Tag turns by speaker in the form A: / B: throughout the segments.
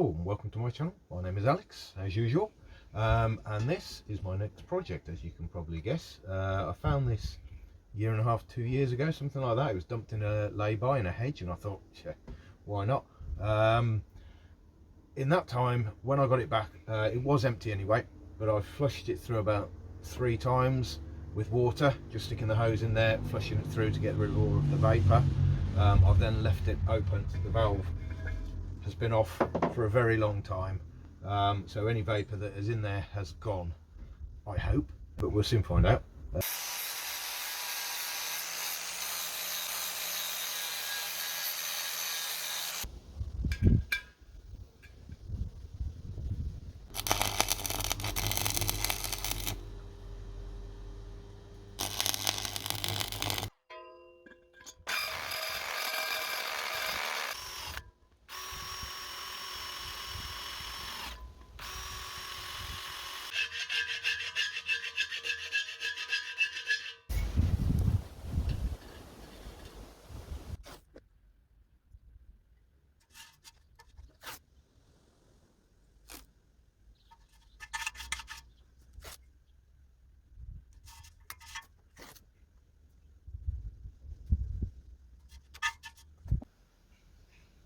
A: Hello and welcome to my channel. My name is Alex, as usual, and this is my next project, as you can probably guess. I found this year and a half, 2 years ago, something like that. It was dumped in a lay-by in a hedge, and I thought, yeah, why not? In that time, when I got it back, it was empty anyway, but I flushed it through about 3 times with water, just sticking the hose in there, flushing it through to get rid of all of the vapour. I've then left it open. The valve has been off for a very long time, so any vapour that is in there has gone, I hope, but we'll soon find out.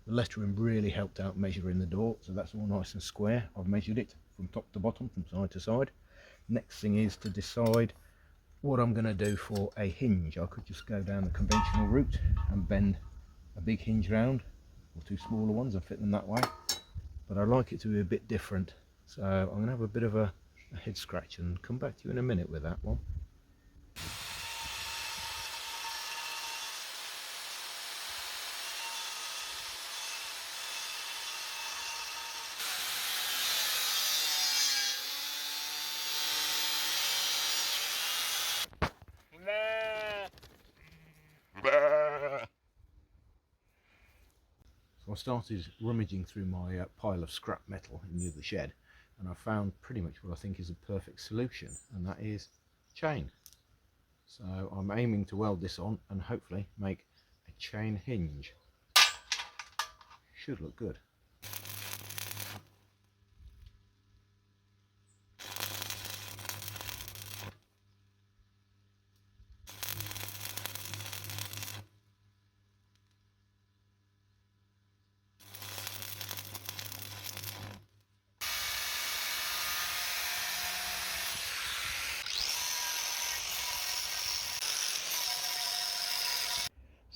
A: The lettering really helped out measuring the door, so that's all nice and square. I've measured it from top to bottom, from side to side. Next thing is to decide what I'm going to do for a hinge. I could just go down the conventional route and bend a big hinge round, or 2 smaller ones, and fit them that way. But I like it to be a bit different, so I'm going to have a bit of a head scratch and come back to you in a minute with that one. So I started rummaging through my pile of scrap metal in the other shed, and I found pretty much what I think is a perfect solution, and that is chain. So I'm aiming to weld this on and hopefully make a chain hinge. Should look good.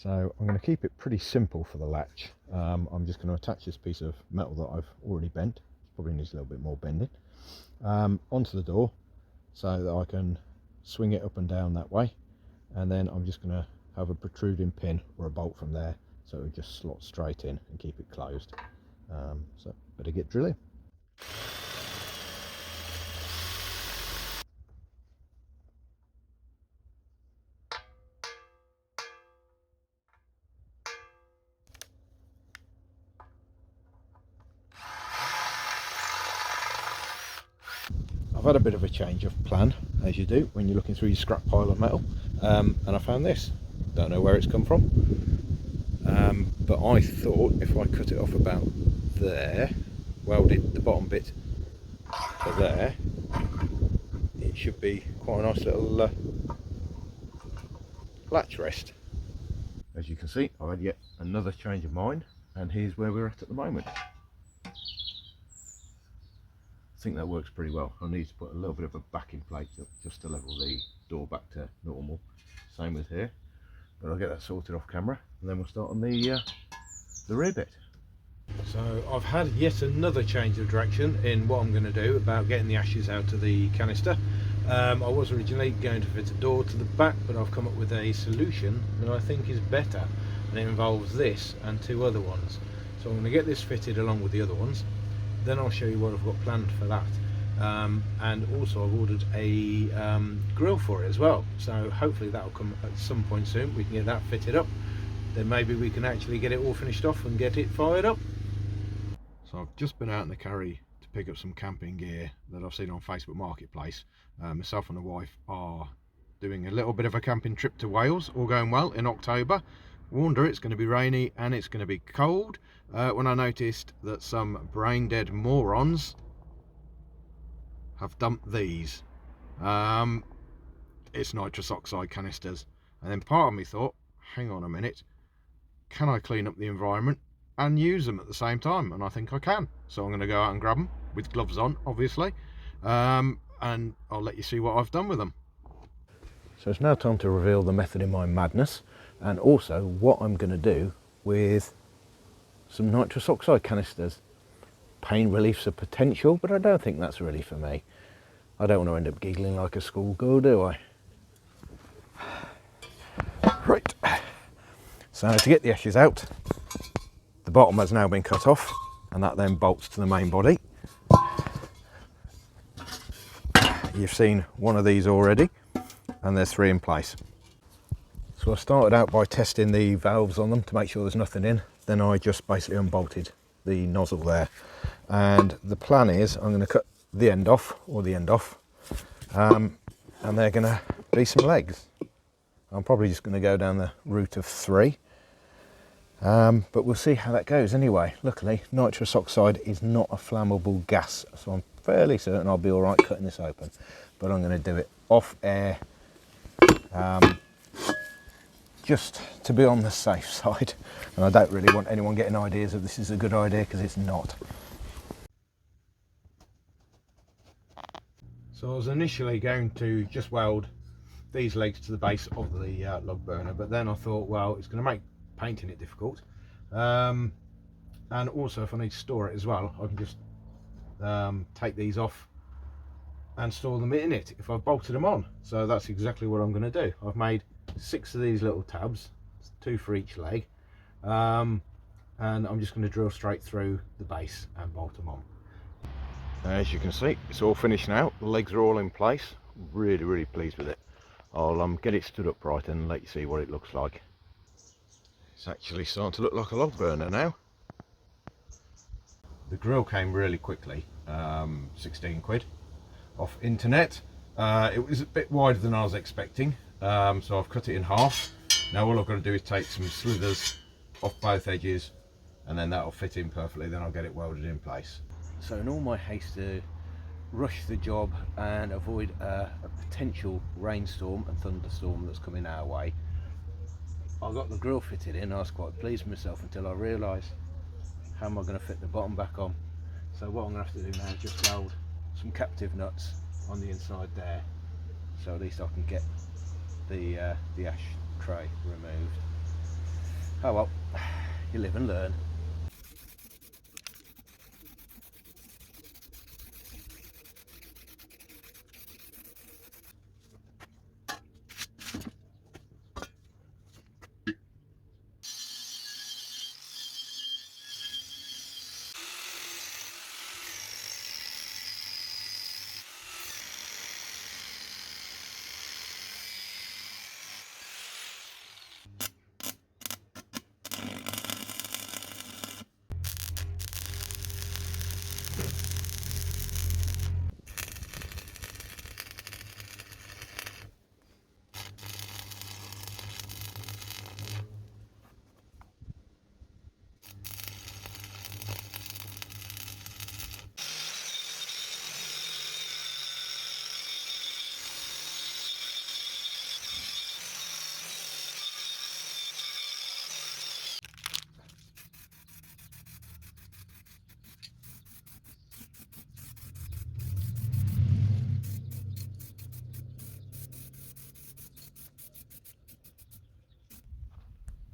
A: So I'm going to keep it pretty simple for the latch. I'm just going to attach this piece of metal that I've already bent, probably needs a little bit more bending, onto the door so that I can swing it up and down that way, and then I'm just going to have a protruding pin or a bolt from there so it will just slot straight in and keep it closed. So better get drilling. I've had a bit of a change of plan, as you do when you're looking through your scrap pile of metal, and I found this. Don't know where it's come from, but I thought if I cut it off about there, welded the bottom bit to there, it should be quite a nice little latch rest. As you can see, I've had yet another change of mind, and here's where we're at the moment. I think that works pretty well. I need to put a little bit of a backing plate up just to level the door back to normal, same as here, but I'll get that sorted off camera and then we'll start on the rear bit. So I've had yet another change of direction in what I'm going to do about getting the ashes out of the canister. I was originally going to fit a door to the back, but I've come up with a solution that I think is better, and it involves this and 2 other ones. So I'm going to get this fitted along with the other ones. Then I'll show you what I've got planned for that, and also I've ordered a grill for it as well, so hopefully that will come at some point soon. We can get that fitted up, then maybe we can actually get it all finished off and get it fired up. So I've just been out in the carry to pick up some camping gear that I've seen on Facebook Marketplace. Myself and the wife are doing a little bit of a camping trip to Wales, all going well, in October, warned her it's going to be rainy and it's going to be cold, when I noticed that some brain dead morons have dumped these. It's nitrous oxide canisters, and then part of me thought, hang on a minute, can I clean up the environment and use them at the same time? And I think I can, so I'm going to go out and grab them with gloves on, obviously, and I'll let you see what I've done with them. So it's now time to reveal the method in my madness, and also what I'm going to do with some nitrous oxide canisters. Pain relief's a potential, but I don't think that's really for me. I don't want to end up giggling like a schoolgirl, do I? Right, so to get the ashes out, the bottom has now been cut off, and that then bolts to the main body. You've seen one of these already, and there's 3 in place. So I started out by testing the valves on them to make sure there's nothing in. Then I just basically unbolted the nozzle there. And the plan is I'm going to cut the end off, and they're going to be some legs. I'm probably just going to go down the route of 3. But we'll see how that goes anyway. Luckily, nitrous oxide is not a flammable gas, so I'm fairly certain I'll be all right cutting this open. But I'm going to do it off air, just to be on the safe side. And I don't really want anyone getting ideas that this is a good idea, because it's not. So I was initially going to just weld these legs to the base of the log burner, but then I thought, well, it's going to make painting it difficult, and also if I need to store it as well, I can just take these off and store them in it if I've bolted them on. So that's exactly what I'm going to do. I've made 6 of these little tabs, 2 for each leg, and I'm just going to drill straight through the base and bolt them on. As you can see, it's all finished now. The legs are all in place. Really pleased with it. I'll get it stood upright and let you see what it looks like. It's actually starting to look like a log burner now. The grill came really quickly, 16 quid off internet. It was a bit wider than I was expecting, so I've cut it in half. Now all I've got to do is take some slithers off both edges, and then that'll fit in perfectly. Then I'll get it welded in place. So in all my haste to rush the job and avoid a potential rainstorm and thunderstorm that's coming our way, I got the grill fitted in. I was quite pleased with myself until I realised, how am I going to fit the bottom back on? So what I'm going to have to do now is just weld some captive nuts on the inside there, so at least I can get the ash tray removed. Oh well, you live and learn.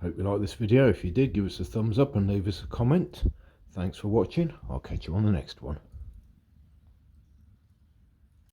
A: Hope you liked this video. If you did, give us a thumbs up and leave us a comment. Thanks for watching. I'll catch you on the next one.